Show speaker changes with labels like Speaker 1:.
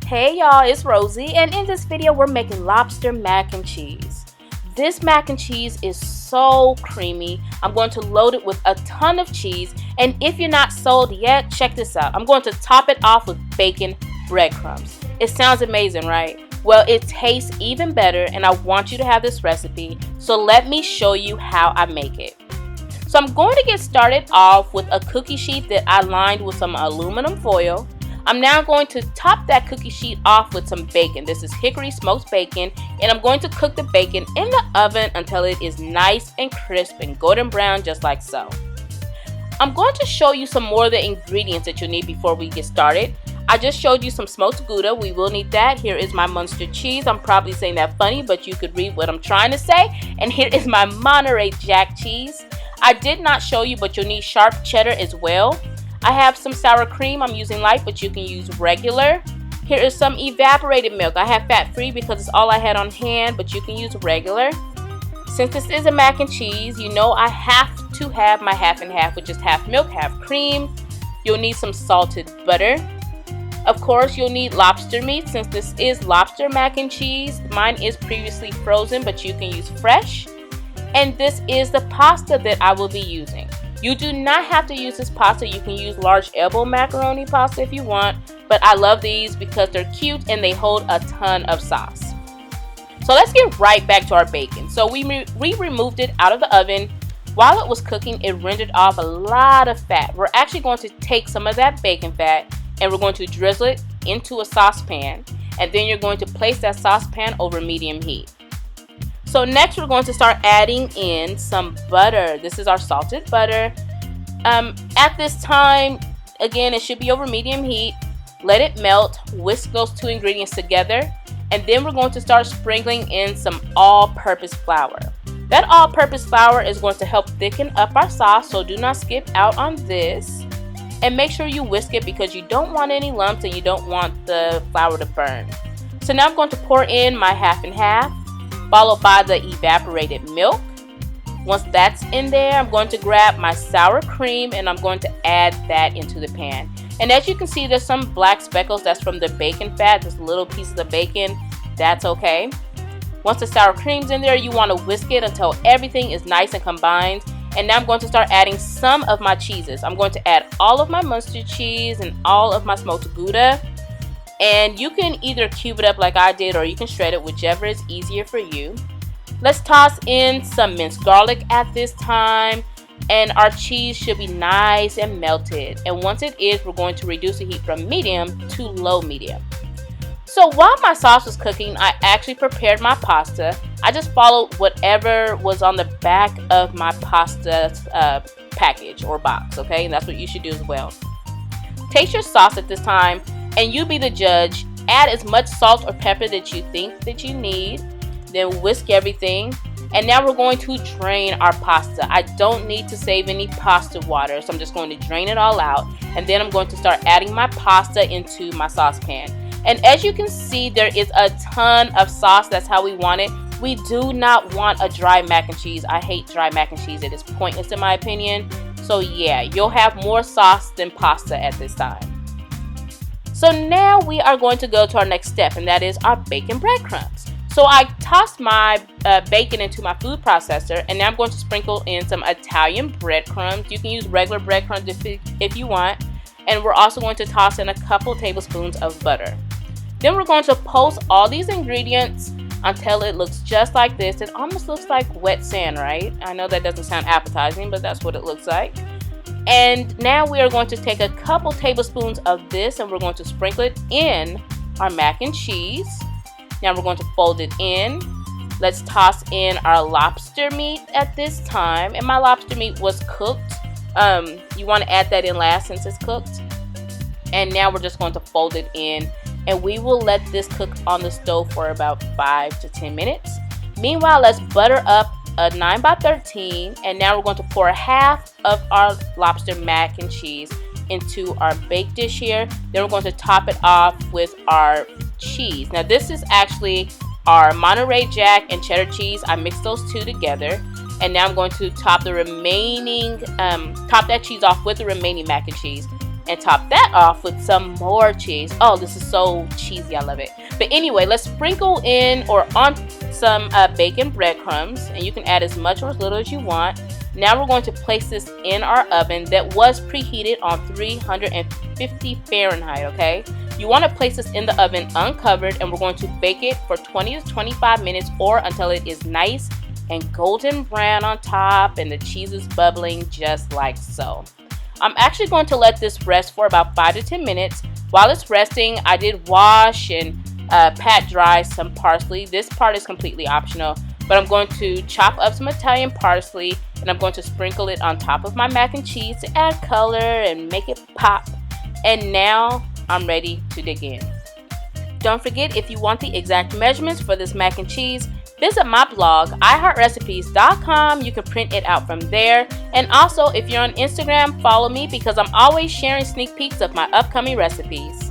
Speaker 1: Hey y'all, it's Rosie, and in this video we're making lobster mac and cheese. This mac and cheese is so creamy. I'm going to load it with a ton of cheese, and if you're not sold yet, check this out. I'm going to top it off with bacon breadcrumbs. It sounds amazing, right? Well, it tastes even better, and I want you to have this recipe, so let me show you how I make it. So I'm going to get started off with a cookie sheet that I lined with some aluminum foil. I'm now going to top that cookie sheet off with some bacon. This is hickory smoked bacon, and I'm going to cook the bacon in the oven until it is nice and crisp and golden brown, just like so. I'm going to show you some more of the ingredients that you need before we get started. I just showed you some smoked Gouda. We will need that. Here is my Munster cheese. I'm probably saying that funny, but you could read what I'm trying to say. And here is my Monterey Jack cheese. I did not show you, but you'll need sharp cheddar as well. I have some sour cream. I'm using light, but you can use regular. Here is some evaporated milk. I have fat-free because it's all I had on hand, but you can use regular. Since this is a mac and cheese, you know I have to have my half and half, which is half milk, half cream. You'll need some salted butter. Of course, you'll need lobster meat since this is lobster mac and cheese. Mine is previously frozen, but you can use fresh. And this is the pasta that I will be using. You do not have to use this pasta. You can use large elbow macaroni pasta if you want, but I love these because they're cute and they hold a ton of sauce. So let's get right back to our bacon. So we removed it out of the oven. While it was cooking, it rendered off a lot of fat. We're actually going to take some of that bacon fat and we're going to drizzle it into a saucepan, and then you're going to place that saucepan over medium heat. So next we're going to start adding in some butter. This is our salted butter. At this time, again, it should be over medium heat. Let it melt, whisk those two ingredients together, and then we're going to start sprinkling in some all-purpose flour. That all-purpose flour is going to help thicken up our sauce, so do not skip out on this. And make sure you whisk it because you don't want any lumps and you don't want the flour to burn. So now I'm going to pour in my half and half, followed by the evaporated milk. Once that's in there, I'm going to grab my sour cream and I'm going to add that into the pan. And as you can see, there's some black speckles. That's from the bacon fat, just little pieces of bacon. That's okay. Once the sour cream's in there, you want to whisk it until everything is nice and combined. And now I'm going to start adding some of my cheeses. I'm going to add all of my Munster cheese and all of my smoked Gouda. And you can either cube it up like I did or you can shred it, whichever is easier for you. Let's toss in some minced garlic at this time, and our cheese should be nice and melted. And once it is, we're going to reduce the heat from medium to low medium. So while my sauce was cooking, I actually prepared my pasta. I just followed whatever was on the back of my pasta package or box, okay? And that's what you should do as well. Taste your sauce at this time, and you be the judge. Add as much salt or pepper that you think that you need. Then whisk everything. And now we're going to drain our pasta. I don't need to save any pasta water, so I'm just going to drain it all out. And then I'm going to start adding my pasta into my saucepan. And as you can see, there is a ton of sauce. That's how we want it. We do not want a dry mac and cheese. I hate dry mac and cheese. It is pointless in my opinion. So yeah, you'll have more sauce than pasta at this time. So now we are going to go to our next step, and that is our bacon breadcrumbs. So I tossed my bacon into my food processor, and now I'm going to sprinkle in some Italian breadcrumbs. You can use regular breadcrumbs if you want. And we're also going to toss in a couple tablespoons of butter. Then we're going to post all these ingredients until it looks just like this. It almost looks like wet sand, right? I know that doesn't sound appetizing, but that's what it looks like. And now we are going to take a couple tablespoons of this and we're going to sprinkle it in our mac and cheese. Now we're going to fold it in. Let's toss in our lobster meat at this time. And my lobster meat was cooked. You want to add that in last since it's cooked. And now we're just going to fold it in. And we will let this cook on the stove for about 5 to 10 minutes. Meanwhile, let's butter up a 9x13, and now we're going to pour half of our lobster mac and cheese into our baked dish here. Then we're going to top it off with our cheese. Now this is actually our Monterey Jack and cheddar cheese. I mixed those two together, and now I'm going to top the remaining, top that cheese off with the remaining mac and cheese. and top that off with some more cheese. Oh, this is so cheesy, I love it. But anyway, let's sprinkle in or on some bacon breadcrumbs, and you can add as much or as little as you want. Now we're going to place this in our oven that was preheated on 350 Fahrenheit, okay? You want to place this in the oven uncovered, and we're going to bake it for 20 to 25 minutes or until it is nice and golden brown on top and the cheese is bubbling just like so. I'm actually going to let this rest for about 5 to 10 minutes. While it's resting, I did wash and pat dry some parsley. This part is completely optional, but I'm going to chop up some Italian parsley and I'm going to sprinkle it on top of my mac and cheese to add color and make it pop. And now I'm ready to dig in. Don't forget, if you want the exact measurements for this mac and cheese, visit my blog, iHeartRecipes.com. You can print it out from there. And also, if you're on Instagram, follow me because I'm always sharing sneak peeks of my upcoming recipes.